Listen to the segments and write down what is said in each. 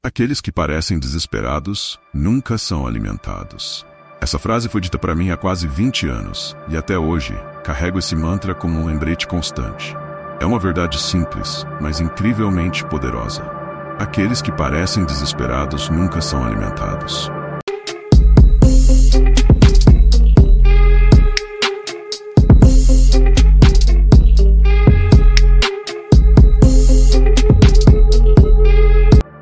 Aqueles que parecem desesperados nunca são alimentados. Essa frase foi dita para mim há quase 20 anos, e até hoje carrego esse mantra como um lembrete constante. É uma verdade simples, mas incrivelmente poderosa. Aqueles que parecem desesperados nunca são alimentados.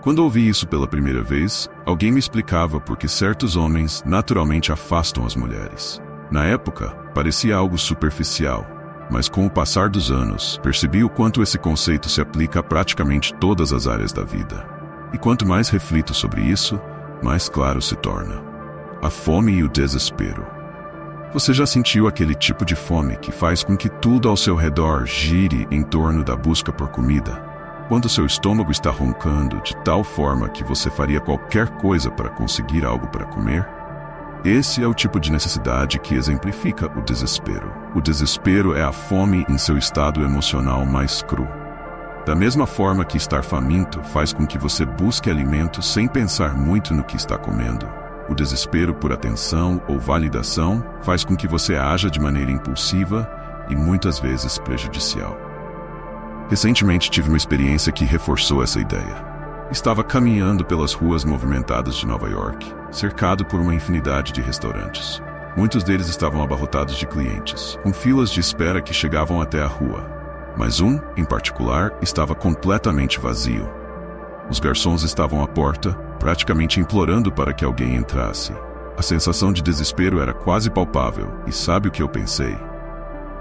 Quando ouvi isso pela primeira vez, alguém me explicava por que certos homens naturalmente afastam as mulheres. Na época, parecia algo superficial, mas com o passar dos anos, percebi o quanto esse conceito se aplica a praticamente todas as áreas da vida. E quanto mais reflito sobre isso, mais claro se torna. A fome e o desespero. Você já sentiu aquele tipo de fome que faz com que tudo ao seu redor gire em torno da busca por comida? Quando seu estômago está roncando de tal forma que você faria qualquer coisa para conseguir algo para comer? Esse é o tipo de necessidade que exemplifica o desespero. O desespero é a fome em seu estado emocional mais cru. Da mesma forma que estar faminto faz com que você busque alimento sem pensar muito no que está comendo, o desespero por atenção ou validação faz com que você haja de maneira impulsiva e muitas vezes prejudicial. Recentemente tive uma experiência que reforçou essa ideia. Estava caminhando pelas ruas movimentadas de Nova York, cercado por uma infinidade de restaurantes. Muitos deles estavam abarrotados de clientes, com filas de espera que chegavam até a rua. Mas um, em particular, estava completamente vazio. Os garçons estavam à porta, praticamente implorando para que alguém entrasse. A sensação de desespero era quase palpável, e sabe o que eu pensei?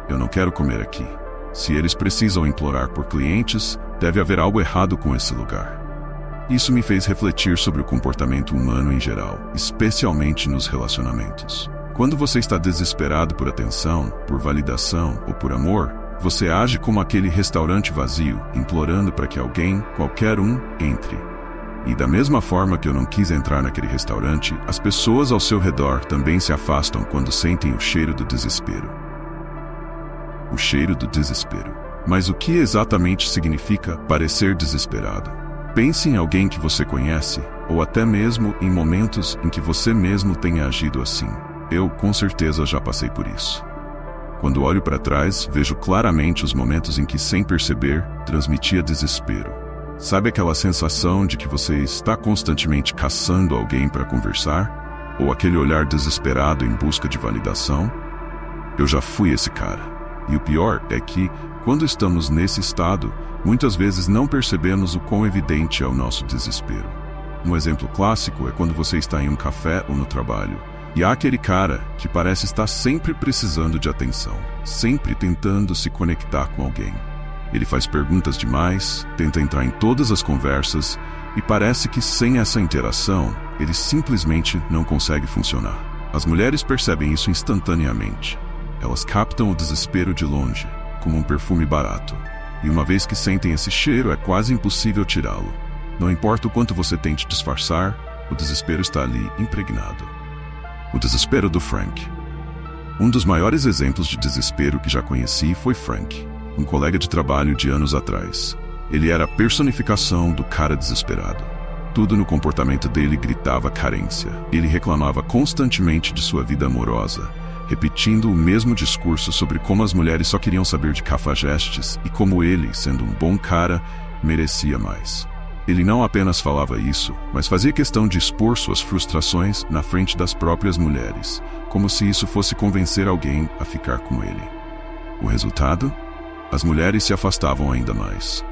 Eu não quero comer aqui. Se eles precisam implorar por clientes, deve haver algo errado com esse lugar. Isso me fez refletir sobre o comportamento humano em geral, especialmente nos relacionamentos. Quando você está desesperado por atenção, por validação ou por amor, você age como aquele restaurante vazio, implorando para que alguém, qualquer um, entre. E da mesma forma que eu não quis entrar naquele restaurante, as pessoas ao seu redor também se afastam quando sentem o cheiro do desespero. O cheiro do desespero. Mas o que exatamente significa parecer desesperado? Pense em alguém que você conhece, ou até mesmo em momentos em que você mesmo tenha agido assim. Eu, com certeza, já passei por isso. Quando olho para trás, vejo claramente os momentos em que, sem perceber, transmitia desespero. Sabe aquela sensação de que você está constantemente caçando alguém para conversar? Ou aquele olhar desesperado em busca de validação? Eu já fui esse cara. E o pior é que, quando estamos nesse estado, muitas vezes não percebemos o quão evidente é o nosso desespero. Um exemplo clássico é quando você está em um café ou no trabalho, e há aquele cara que parece estar sempre precisando de atenção, sempre tentando se conectar com alguém. Ele faz perguntas demais, tenta entrar em todas as conversas, e parece que sem essa interação, ele simplesmente não consegue funcionar. As mulheres percebem isso instantaneamente. Elas captam o desespero de longe, como um perfume barato. E uma vez que sentem esse cheiro, é quase impossível tirá-lo. Não importa o quanto você tente disfarçar, o desespero está ali, impregnado. O desespero do Frank. Um dos maiores exemplos de desespero que já conheci foi Frank, um colega de trabalho de anos atrás. Ele era a personificação do cara desesperado. Tudo no comportamento dele gritava carência. Ele reclamava constantemente de sua vida amorosa, repetindo o mesmo discurso sobre como as mulheres só queriam saber de cafajestes e como ele, sendo um bom cara, merecia mais. Ele não apenas falava isso, mas fazia questão de expor suas frustrações na frente das próprias mulheres, como se isso fosse convencer alguém a ficar com ele. O resultado? As mulheres se afastavam ainda mais.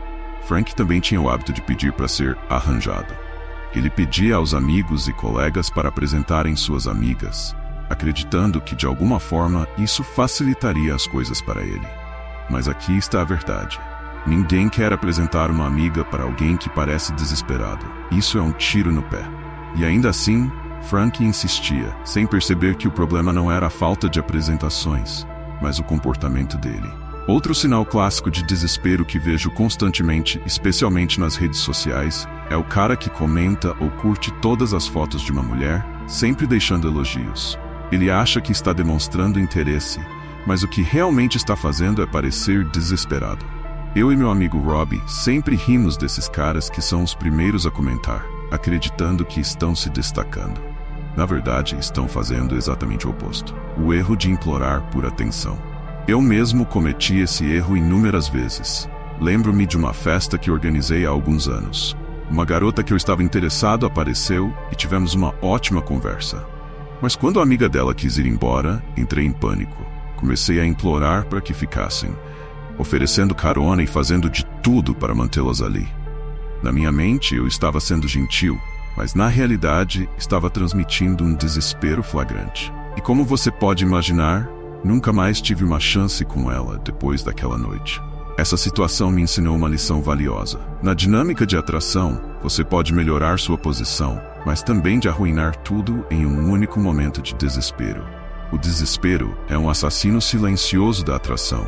Frank também tinha o hábito de pedir para ser arranjado. Ele pedia aos amigos e colegas para apresentarem suas amigas, acreditando que de alguma forma isso facilitaria as coisas para ele. Mas aqui está a verdade. Ninguém quer apresentar uma amiga para alguém que parece desesperado. Isso é um tiro no pé. E ainda assim, Frank insistia, sem perceber que o problema não era a falta de apresentações, mas o comportamento dele. Outro sinal clássico de desespero que vejo constantemente, especialmente nas redes sociais, é o cara que comenta ou curte todas as fotos de uma mulher, sempre deixando elogios. Ele acha que está demonstrando interesse, mas o que realmente está fazendo é parecer desesperado. Eu e meu amigo Robbie sempre rimos desses caras que são os primeiros a comentar. acreditando que estão se destacando. Na verdade, estão fazendo exatamente o oposto. O erro de implorar por atenção. Eu mesmo cometi esse erro inúmeras vezes. Lembro-me de uma festa que organizei há alguns anos. Uma garota que eu estava interessado apareceu e tivemos uma ótima conversa. Mas quando a amiga dela quis ir embora, entrei em pânico. Comecei a implorar para que ficassem, oferecendo carona e fazendo de tudo para mantê-las ali. Na minha mente, eu estava sendo gentil, mas na realidade, estava transmitindo um desespero flagrante. E como você pode imaginar, nunca mais tive uma chance com ela depois daquela noite. Essa situação me ensinou uma lição valiosa. Na dinâmica de atração, você pode melhorar sua posição, mas também de arruinar tudo em um único momento de desespero. O desespero é um assassino silencioso da atração.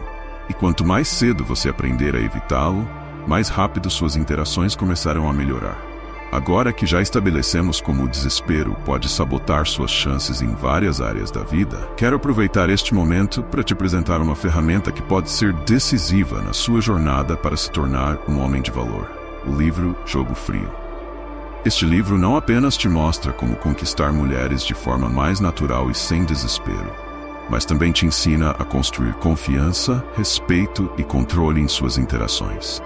E quanto mais cedo você aprender a evitá-lo, mais rápido suas interações começarão a melhorar. Agora que já estabelecemos como o desespero pode sabotar suas chances em várias áreas da vida, quero aproveitar este momento para te apresentar uma ferramenta que pode ser decisiva na sua jornada para se tornar um homem de valor. O livro Jogo Frio. Este livro não apenas te mostra como conquistar mulheres de forma mais natural e sem desespero, mas também te ensina a construir confiança, respeito e controle em suas interações.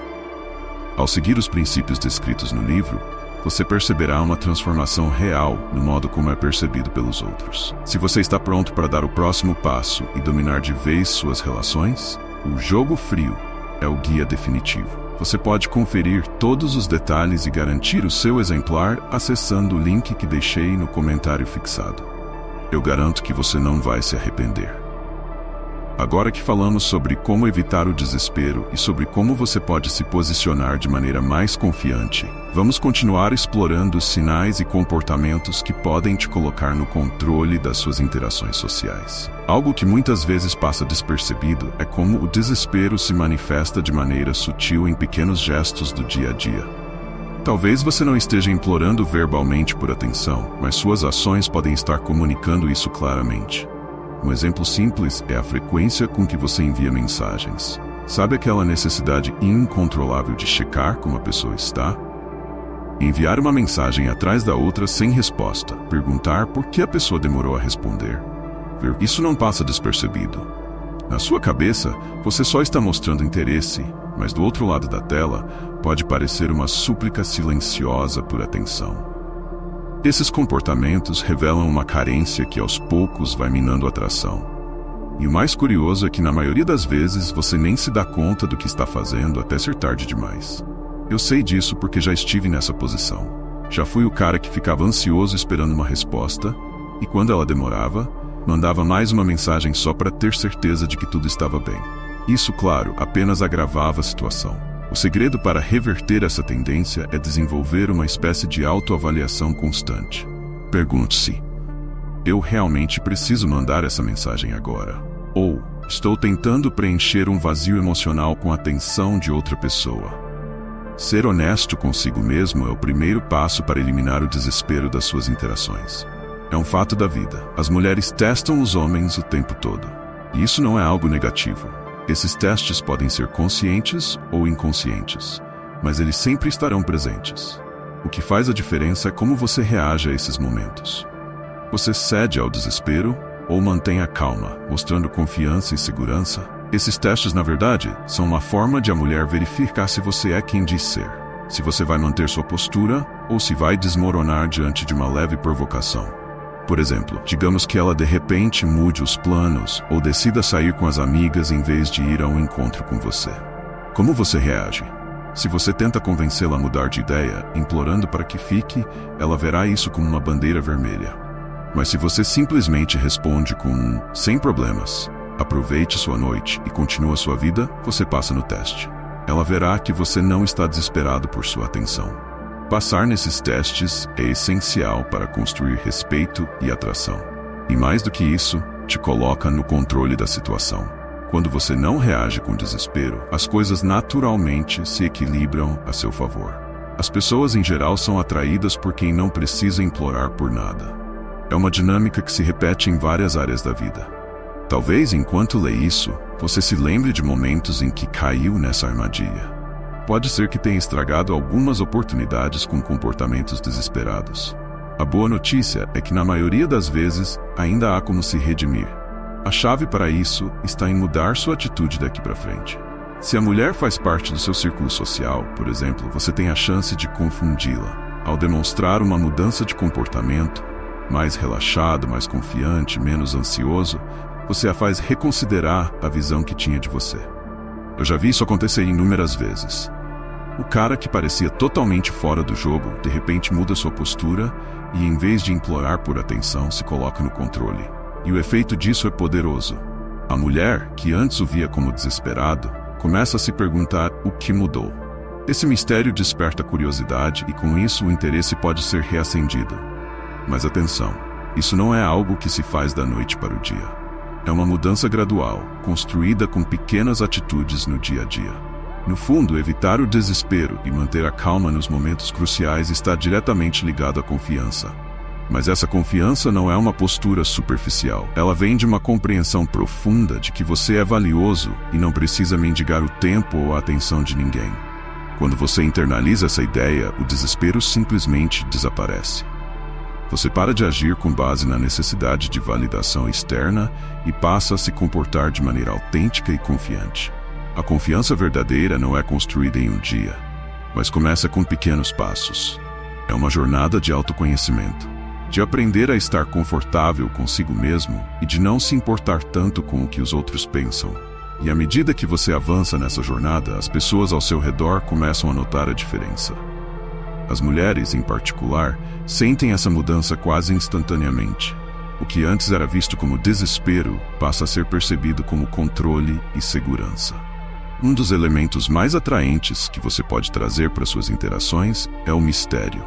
Ao seguir os princípios descritos no livro, você perceberá uma transformação real no modo como é percebido pelos outros. Se você está pronto para dar o próximo passo e dominar de vez suas relações, o Jogo Frio é o guia definitivo. Você pode conferir todos os detalhes e garantir o seu exemplar acessando o link que deixei no comentário fixado. Eu garanto que você não vai se arrepender. Agora que falamos sobre como evitar o desespero e sobre como você pode se posicionar de maneira mais confiante, vamos continuar explorando os sinais e comportamentos que podem te colocar no controle das suas interações sociais. Algo que muitas vezes passa despercebido é como o desespero se manifesta de maneira sutil em pequenos gestos do dia a dia. Talvez você não esteja implorando verbalmente por atenção, mas suas ações podem estar comunicando isso claramente. Um exemplo simples é a frequência com que você envia mensagens. Sabe aquela necessidade incontrolável de checar como a pessoa está? Enviar uma mensagem atrás da outra sem resposta, perguntar por que a pessoa demorou a responder. Isso não passa despercebido. Na sua cabeça, você só está mostrando interesse, mas do outro lado da tela, pode parecer uma súplica silenciosa por atenção. Esses comportamentos revelam uma carência que aos poucos vai minando a atração. E o mais curioso é que na maioria das vezes você nem se dá conta do que está fazendo até ser tarde demais. Eu sei disso porque já estive nessa posição. Já fui o cara que ficava ansioso esperando uma resposta, e quando ela demorava, mandava mais uma mensagem só para ter certeza de que tudo estava bem. Isso, claro, apenas agravava a situação. O segredo para reverter essa tendência é desenvolver uma espécie de autoavaliação constante. Pergunte-se: eu realmente preciso mandar essa mensagem agora? Ou estou tentando preencher um vazio emocional com a atenção de outra pessoa? Ser honesto consigo mesmo é o primeiro passo para eliminar o desespero das suas interações. É um fato da vida. As mulheres testam os homens o tempo todo. E isso não é algo negativo. Esses testes podem ser conscientes ou inconscientes, mas eles sempre estarão presentes. O que faz a diferença é como você reage a esses momentos. Você cede ao desespero ou mantém a calma, mostrando confiança e segurança? Esses testes, na verdade, são uma forma de a mulher verificar se você é quem diz ser, se você vai manter sua postura ou se vai desmoronar diante de uma leve provocação. Por exemplo, digamos que ela de repente mude os planos ou decida sair com as amigas em vez de ir a um encontro com você. Como você reage? Se você tenta convencê-la a mudar de ideia, implorando para que fique, ela verá isso como uma bandeira vermelha. Mas se você simplesmente responde com sem problemas, aproveite sua noite e continua sua vida, você passa no teste. Ela verá que você não está desesperado por sua atenção. Passar nesses testes é essencial para construir respeito e atração. E mais do que isso, te coloca no controle da situação. Quando você não reage com desespero, as coisas naturalmente se equilibram a seu favor. As pessoas em geral são atraídas por quem não precisa implorar por nada. É uma dinâmica que se repete em várias áreas da vida. Talvez enquanto lê isso, você se lembre de momentos em que caiu nessa armadilha. pode ser que tenha estragado algumas oportunidades com comportamentos desesperados. A boa notícia é que na maioria das vezes ainda há como se redimir. A chave para isso está em mudar sua atitude daqui para frente. Se a mulher faz parte do seu círculo social, por exemplo, você tem a chance de confundi-la. Ao demonstrar uma mudança de comportamento, mais relaxado, mais confiante, menos ansioso, você a faz reconsiderar a visão que tinha de você. Eu já vi isso acontecer inúmeras vezes. O cara que parecia totalmente fora do jogo, de repente muda sua postura e, em vez de implorar por atenção, se coloca no controle. E o efeito disso é poderoso. A mulher, que antes o via como desesperado, começa a se perguntar o que mudou. Esse mistério desperta curiosidade e, com isso, o interesse pode ser reacendido. Mas atenção, isso não é algo que se faz da noite para o dia. É uma mudança gradual, construída com pequenas atitudes no dia a dia. No fundo, evitar o desespero e manter a calma nos momentos cruciais está diretamente ligado à confiança. Mas essa confiança não é uma postura superficial. Ela vem de uma compreensão profunda de que você é valioso e não precisa mendigar o tempo ou a atenção de ninguém. Quando você internaliza essa ideia, o desespero simplesmente desaparece. Você para de agir com base na necessidade de validação externa e passa a se comportar de maneira autêntica e confiante. A confiança verdadeira não é construída em um dia, mas começa com pequenos passos. É uma jornada de autoconhecimento, de aprender a estar confortável consigo mesmo e de não se importar tanto com o que os outros pensam. E à medida que você avança nessa jornada, as pessoas ao seu redor começam a notar a diferença. As mulheres, em particular, sentem essa mudança quase instantaneamente. O que antes era visto como desespero passa a ser percebido como controle e segurança. Um dos elementos mais atraentes que você pode trazer para suas interações é o mistério.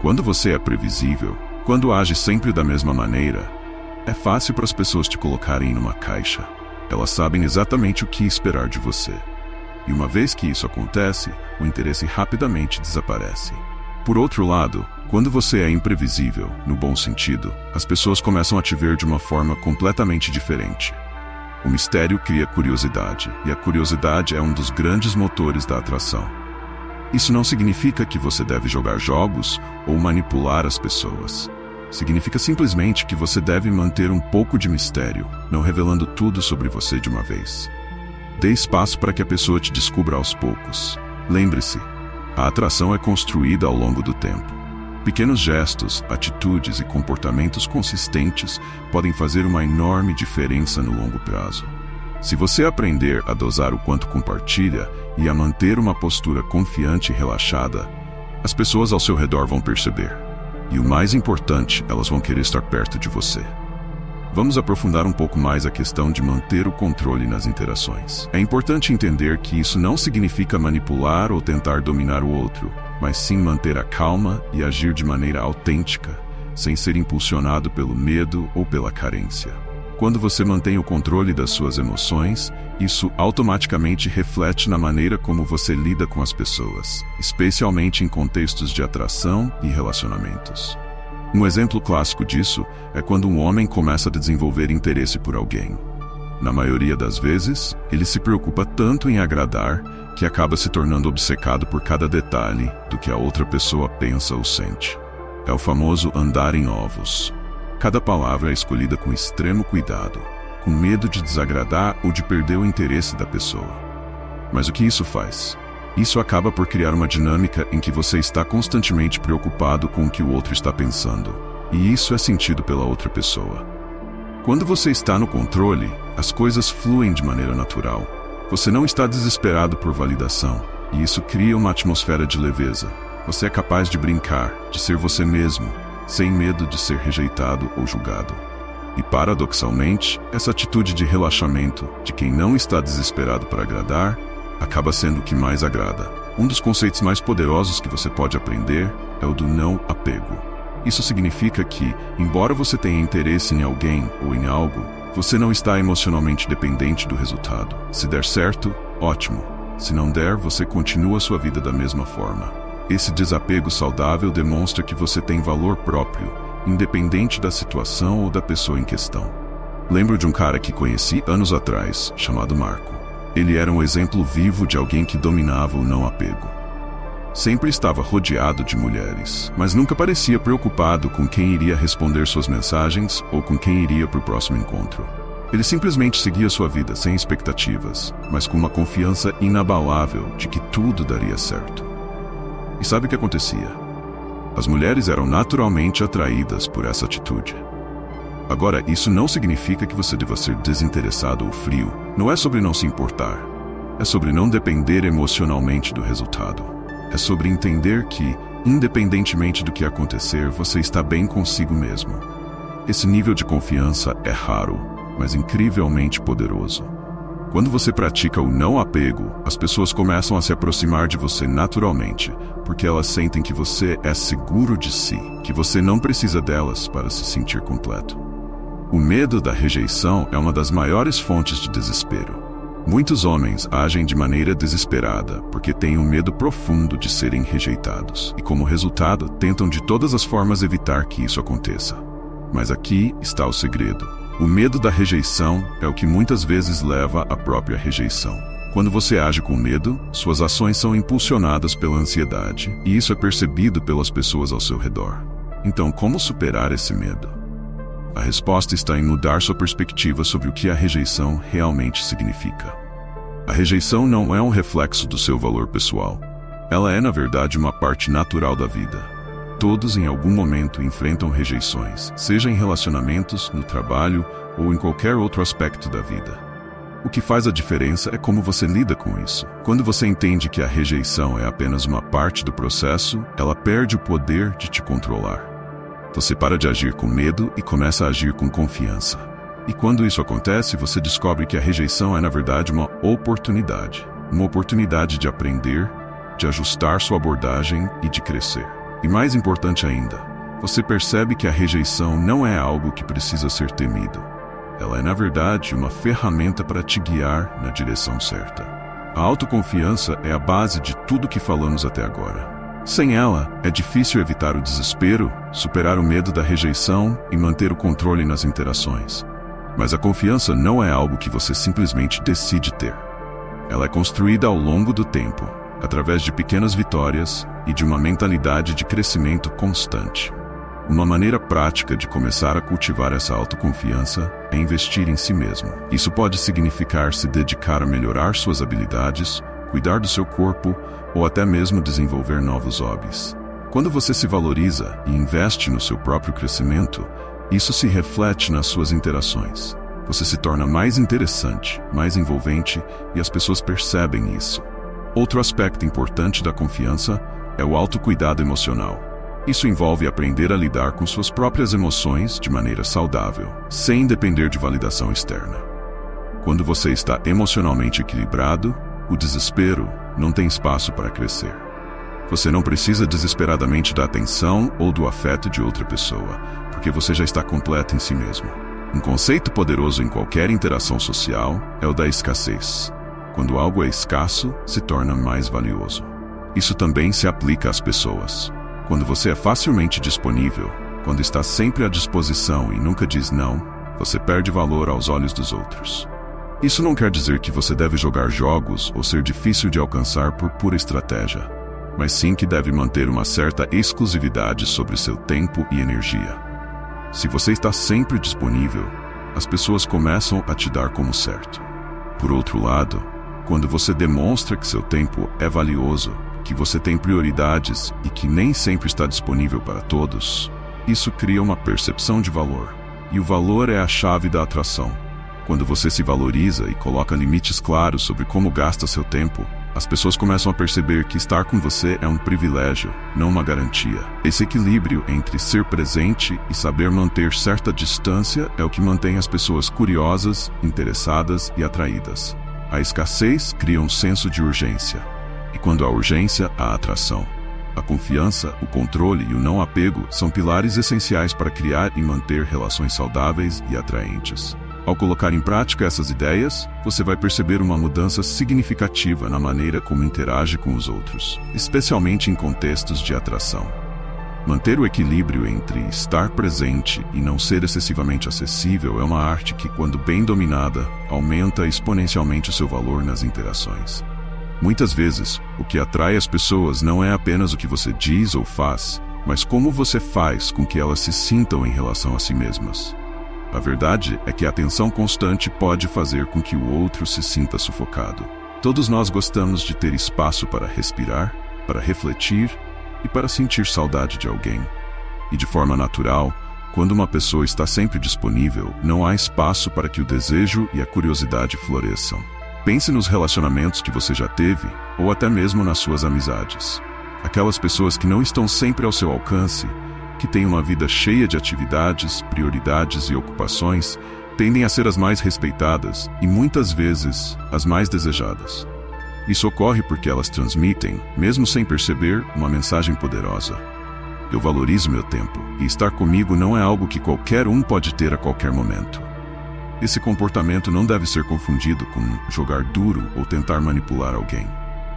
Quando você é previsível, quando age sempre da mesma maneira, é fácil para as pessoas te colocarem numa caixa. Elas sabem exatamente o que esperar de você. E uma vez que isso acontece, o interesse rapidamente desaparece. Por outro lado, quando você é imprevisível, no bom sentido, as pessoas começam a te ver de uma forma completamente diferente. O mistério cria curiosidade, e a curiosidade é um dos grandes motores da atração. Isso não significa que você deve jogar jogos ou manipular as pessoas. Significa simplesmente que você deve manter um pouco de mistério, não revelando tudo sobre você de uma vez. Dê espaço para que a pessoa te descubra aos poucos. Lembre-se, a atração é construída ao longo do tempo. Pequenos gestos, atitudes e comportamentos consistentes podem fazer uma enorme diferença no longo prazo. Se você aprender a dosar o quanto compartilha e a manter uma postura confiante e relaxada, as pessoas ao seu redor vão perceber. E o mais importante, elas vão querer estar perto de você. Vamos aprofundar um pouco mais a questão de manter o controle nas interações. É importante entender que isso não significa manipular ou tentar dominar o outro, mas sim manter a calma e agir de maneira autêntica, sem ser impulsionado pelo medo ou pela carência. Quando você mantém o controle das suas emoções, isso automaticamente reflete na maneira como você lida com as pessoas, especialmente em contextos de atração e relacionamentos. Um exemplo clássico disso é quando um homem começa a desenvolver interesse por alguém. Na maioria das vezes, ele se preocupa tanto em agradar que acaba se tornando obcecado por cada detalhe do que a outra pessoa pensa ou sente. É o famoso andar em ovos. Cada palavra é escolhida com extremo cuidado, com medo de desagradar ou de perder o interesse da pessoa. Mas o que isso faz? Isso acaba por criar uma dinâmica em que você está constantemente preocupado com o que o outro está pensando, e isso é sentido pela outra pessoa. Quando você está no controle, as coisas fluem de maneira natural. Você não está desesperado por validação, e isso cria uma atmosfera de leveza. Você é capaz de brincar, de ser você mesmo, sem medo de ser rejeitado ou julgado. E paradoxalmente, essa atitude de relaxamento, de quem não está desesperado para agradar, acaba sendo o que mais agrada. Um dos conceitos mais poderosos que você pode aprender é o do não apego. Isso significa que, embora você tenha interesse em alguém ou em algo, você não está emocionalmente dependente do resultado. Se der certo, ótimo. Se não der, você continua sua vida da mesma forma. Esse desapego saudável demonstra que você tem valor próprio, independente da situação ou da pessoa em questão. Lembro de um cara que conheci anos atrás, chamado Marco. Ele era um exemplo vivo de alguém que dominava o não apego. Sempre estava rodeado de mulheres, mas nunca parecia preocupado com quem iria responder suas mensagens ou com quem iria para o próximo encontro. Ele simplesmente seguia sua vida sem expectativas, mas com uma confiança inabalável de que tudo daria certo. E sabe o que acontecia? As mulheres eram naturalmente atraídas por essa atitude. Agora, isso não significa que você deva ser desinteressado ou frio. Não é sobre não se importar. É sobre não depender emocionalmente do resultado. É sobre entender que, independentemente do que acontecer, você está bem consigo mesmo. Esse nível de confiança é raro, mas incrivelmente poderoso. Quando você pratica o não apego, as pessoas começam a se aproximar de você naturalmente, porque elas sentem que você é seguro de si, que você não precisa delas para se sentir completo. O medo da rejeição é uma das maiores fontes de desespero. Muitos homens agem de maneira desesperada porque têm um medo profundo de serem rejeitados e, como resultado, tentam de todas as formas evitar que isso aconteça. Mas aqui está o segredo. O medo da rejeição é o que muitas vezes leva à própria rejeição. Quando você age com medo, suas ações são impulsionadas pela ansiedade, e isso é percebido pelas pessoas ao seu redor. Então, como superar esse medo? A resposta está em mudar sua perspectiva sobre o que a rejeição realmente significa. A rejeição não é um reflexo do seu valor pessoal. Ela é, na verdade, uma parte natural da vida. Todos, em algum momento, enfrentam rejeições, seja em relacionamentos, no trabalho ou em qualquer outro aspecto da vida. O que faz a diferença é como você lida com isso. Quando você entende que a rejeição é apenas uma parte do processo, ela perde o poder de te controlar. Você para de agir com medo e começa a agir com confiança. E quando isso acontece, você descobre que a rejeição é, na verdade, uma oportunidade. Uma oportunidade de aprender, de ajustar sua abordagem e de crescer. E mais importante ainda, você percebe que a rejeição não é algo que precisa ser temido. Ela é, na verdade, uma ferramenta para te guiar na direção certa. A autoconfiança é a base de tudo que falamos até agora. Sem ela, é difícil evitar o desespero, superar o medo da rejeição e manter o controle nas interações. Mas a confiança não é algo que você simplesmente decide ter. Ela é construída ao longo do tempo, através de pequenas vitórias e de uma mentalidade de crescimento constante. Uma maneira prática de começar a cultivar essa autoconfiança é investir em si mesmo. Isso pode significar se dedicar a melhorar suas habilidades, cuidar do seu corpo ou até mesmo desenvolver novos hobbies. Quando você se valoriza e investe no seu próprio crescimento, isso se reflete nas suas interações. Você se torna mais interessante, mais envolvente e as pessoas percebem isso. Outro aspecto importante da confiança é o autocuidado emocional. Isso envolve aprender a lidar com suas próprias emoções de maneira saudável, sem depender de validação externa. Quando você está emocionalmente equilibrado, o desespero não tem espaço para crescer. Você não precisa desesperadamente da atenção ou do afeto de outra pessoa, porque você já está completo em si mesmo. Um conceito poderoso em qualquer interação social é o da escassez. Quando algo é escasso, se torna mais valioso. Isso também se aplica às pessoas. Quando você é facilmente disponível, quando está sempre à disposição e nunca diz não, você perde valor aos olhos dos outros. Isso não quer dizer que você deve jogar jogos ou ser difícil de alcançar por pura estratégia, mas sim que deve manter uma certa exclusividade sobre seu tempo e energia. Se você está sempre disponível, as pessoas começam a te dar como certo. Por outro lado, quando você demonstra que seu tempo é valioso, que você tem prioridades e que nem sempre está disponível para todos, isso cria uma percepção de valor. E o valor é a chave da atração. Quando você se valoriza e coloca limites claros sobre como gasta seu tempo, as pessoas começam a perceber que estar com você é um privilégio, não uma garantia. Esse equilíbrio entre ser presente e saber manter certa distância é o que mantém as pessoas curiosas, interessadas e atraídas. A escassez cria um senso de urgência. E quando há urgência, há atração. A confiança, o controle e o não apego são pilares essenciais para criar e manter relações saudáveis e atraentes. Ao colocar em prática essas ideias, você vai perceber uma mudança significativa na maneira como interage com os outros, especialmente em contextos de atração. Manter o equilíbrio entre estar presente e não ser excessivamente acessível é uma arte que, quando bem dominada, aumenta exponencialmente o seu valor nas interações. Muitas vezes, o que atrai as pessoas não é apenas o que você diz ou faz, mas como você faz com que elas se sintam em relação a si mesmas. A verdade é que a atenção constante pode fazer com que o outro se sinta sufocado. Todos nós gostamos de ter espaço para respirar, para refletir e para sentir saudade de alguém. E de forma natural, quando uma pessoa está sempre disponível, não há espaço para que o desejo e a curiosidade floresçam. Pense nos relacionamentos que você já teve, ou até mesmo nas suas amizades. Aquelas pessoas que não estão sempre ao seu alcance, que têm uma vida cheia de atividades, prioridades e ocupações, tendem a ser as mais respeitadas e, muitas vezes, as mais desejadas. Isso ocorre porque elas transmitem, mesmo sem perceber, uma mensagem poderosa. Eu valorizo meu tempo, e estar comigo não é algo que qualquer um pode ter a qualquer momento. Esse comportamento não deve ser confundido com jogar duro ou tentar manipular alguém.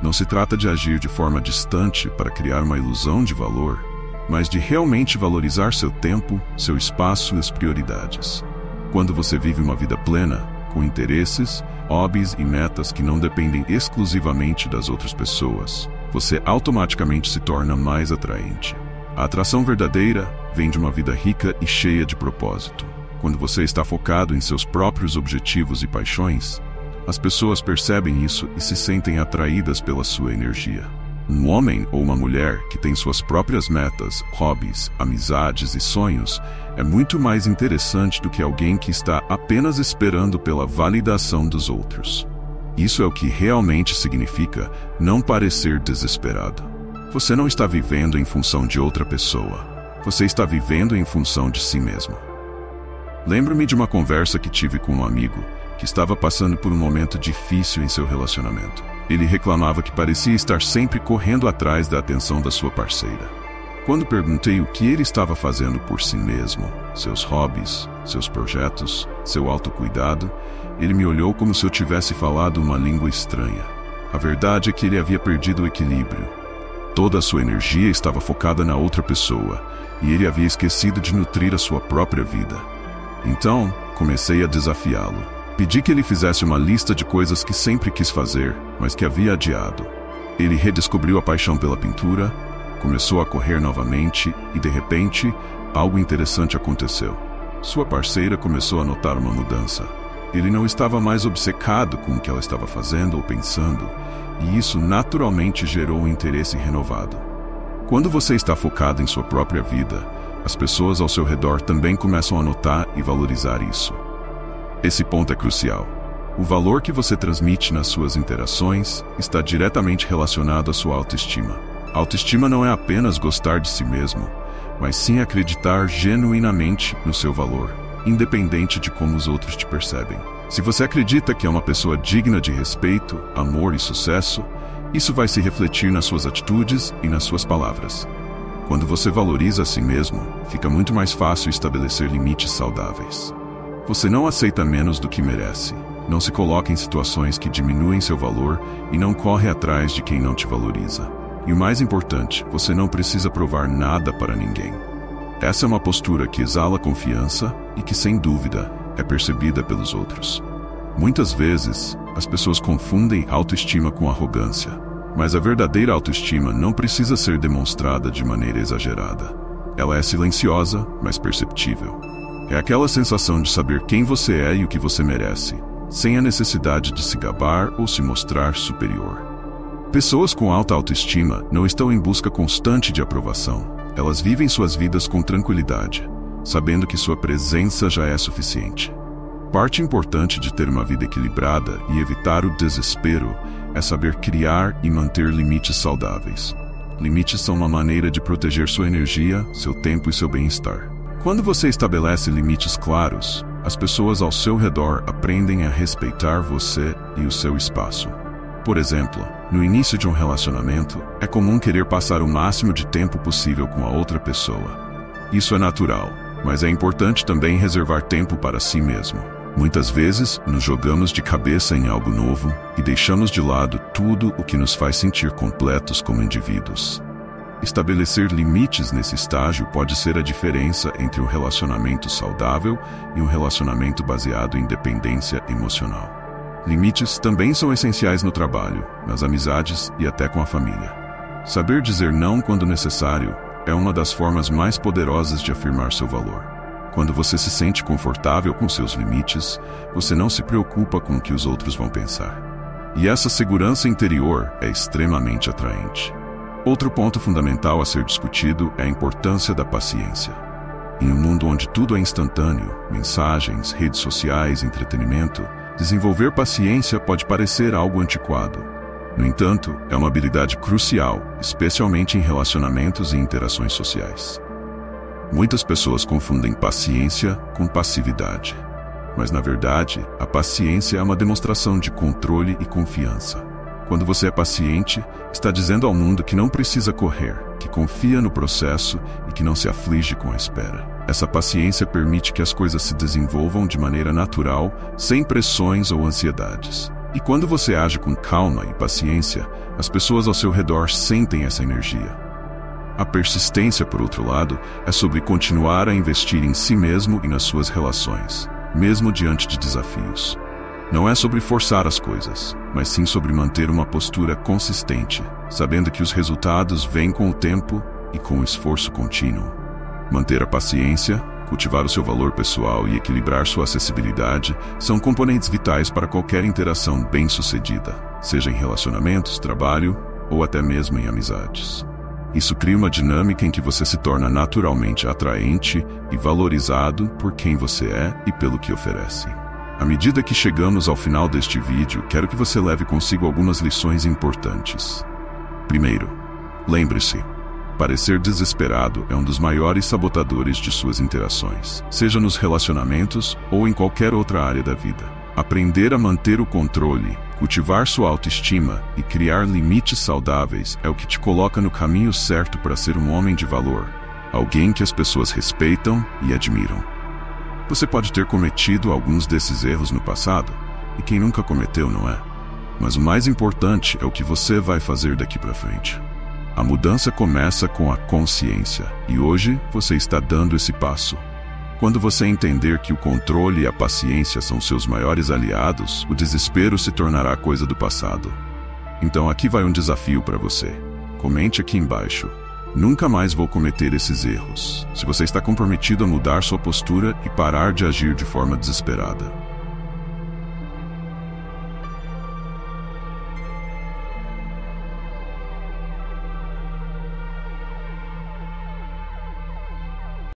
Não se trata de agir de forma distante para criar uma ilusão de valor, mas de realmente valorizar seu tempo, seu espaço e as prioridades. Quando você vive uma vida plena, com interesses, hobbies e metas que não dependem exclusivamente das outras pessoas, você automaticamente se torna mais atraente. A atração verdadeira vem de uma vida rica e cheia de propósito. Quando você está focado em seus próprios objetivos e paixões, as pessoas percebem isso e se sentem atraídas pela sua energia. Um homem ou uma mulher que tem suas próprias metas, hobbies, amizades e sonhos é muito mais interessante do que alguém que está apenas esperando pela validação dos outros. Isso é o que realmente significa não parecer desesperado. Você não está vivendo em função de outra pessoa. Você está vivendo em função de si mesmo. Lembro-me de uma conversa que tive com um amigo que estava passando por um momento difícil em seu relacionamento. Ele reclamava que parecia estar sempre correndo atrás da atenção da sua parceira. Quando perguntei o que ele estava fazendo por si mesmo, seus hobbies, seus projetos, seu autocuidado, ele me olhou como se eu tivesse falado uma língua estranha. A verdade é que ele havia perdido o equilíbrio. Toda a sua energia estava focada na outra pessoa, e ele havia esquecido de nutrir a sua própria vida. Então, comecei a desafiá-lo. Pedi que ele fizesse uma lista de coisas que sempre quis fazer, mas que havia adiado. Ele redescobriu a paixão pela pintura, começou a correr novamente e, de repente, algo interessante aconteceu. Sua parceira começou a notar uma mudança. Ele não estava mais obcecado com o que ela estava fazendo ou pensando, e isso naturalmente gerou um interesse renovado. Quando você está focado em sua própria vida, as pessoas ao seu redor também começam a notar e valorizar isso. Esse ponto é crucial. O valor que você transmite nas suas interações está diretamente relacionado à sua autoestima. A autoestima não é apenas gostar de si mesmo, mas sim acreditar genuinamente no seu valor, independente de como os outros te percebem. Se você acredita que é uma pessoa digna de respeito, amor e sucesso, isso vai se refletir nas suas atitudes e nas suas palavras. Quando você valoriza a si mesmo, fica muito mais fácil estabelecer limites saudáveis. Você não aceita menos do que merece. Não se coloca em situações que diminuem seu valor e não corre atrás de quem não te valoriza. E o mais importante, você não precisa provar nada para ninguém. Essa é uma postura que exala confiança e que, sem dúvida, é percebida pelos outros. Muitas vezes, as pessoas confundem autoestima com arrogância, mas a verdadeira autoestima não precisa ser demonstrada de maneira exagerada. Ela é silenciosa, mas perceptível. É aquela sensação de saber quem você é e o que você merece, sem a necessidade de se gabar ou se mostrar superior. Pessoas com alta autoestima não estão em busca constante de aprovação. Elas vivem suas vidas com tranquilidade, sabendo que sua presença já é suficiente. Parte importante de ter uma vida equilibrada e evitar o desespero é saber criar e manter limites saudáveis. Limites são uma maneira de proteger sua energia, seu tempo e seu bem-estar. Quando você estabelece limites claros, as pessoas ao seu redor aprendem a respeitar você e o seu espaço. Por exemplo, no início de um relacionamento, é comum querer passar o máximo de tempo possível com a outra pessoa. Isso é natural, mas é importante também reservar tempo para si mesmo. Muitas vezes, nos jogamos de cabeça em algo novo e deixamos de lado tudo o que nos faz sentir completos como indivíduos. Estabelecer limites nesse estágio pode ser a diferença entre um relacionamento saudável e um relacionamento baseado em dependência emocional. Limites também são essenciais no trabalho, nas amizades e até com a família. Saber dizer não quando necessário é uma das formas mais poderosas de afirmar seu valor. Quando você se sente confortável com seus limites, você não se preocupa com o que os outros vão pensar. E essa segurança interior é extremamente atraente. Outro ponto fundamental a ser discutido é a importância da paciência. Em um mundo onde tudo é instantâneo, mensagens, redes sociais, entretenimento, desenvolver paciência pode parecer algo antiquado. No entanto, é uma habilidade crucial, especialmente em relacionamentos e interações sociais. Muitas pessoas confundem paciência com passividade. Mas, na verdade, a paciência é uma demonstração de controle e confiança. Quando você é paciente, está dizendo ao mundo que não precisa correr, que confia no processo e que não se aflige com a espera. Essa paciência permite que as coisas se desenvolvam de maneira natural, sem pressões ou ansiedades. E quando você age com calma e paciência, as pessoas ao seu redor sentem essa energia. A persistência, por outro lado, é sobre continuar a investir em si mesmo e nas suas relações, mesmo diante de desafios. Não é sobre forçar as coisas, mas sim sobre manter uma postura consistente, sabendo que os resultados vêm com o tempo e com o esforço contínuo. Manter a paciência, cultivar o seu valor pessoal e equilibrar sua acessibilidade são componentes vitais para qualquer interação bem-sucedida, seja em relacionamentos, trabalho ou até mesmo em amizades. Isso cria uma dinâmica em que você se torna naturalmente atraente e valorizado por quem você é e pelo que oferece. À medida que chegamos ao final deste vídeo, quero que você leve consigo algumas lições importantes. Primeiro, lembre-se, parecer desesperado é um dos maiores sabotadores de suas interações, seja nos relacionamentos ou em qualquer outra área da vida. Aprender a manter o controle, cultivar sua autoestima e criar limites saudáveis é o que te coloca no caminho certo para ser um homem de valor, alguém que as pessoas respeitam e admiram. Você pode ter cometido alguns desses erros no passado, e quem nunca cometeu, não é? Mas o mais importante é o que você vai fazer daqui para frente. A mudança começa com a consciência, e hoje você está dando esse passo. Quando você entender que o controle e a paciência são seus maiores aliados, o desespero se tornará coisa do passado. Então aqui vai um desafio para você. Comente aqui embaixo. Nunca mais vou cometer esses erros. Se você está comprometido a mudar sua postura e parar de agir de forma desesperada.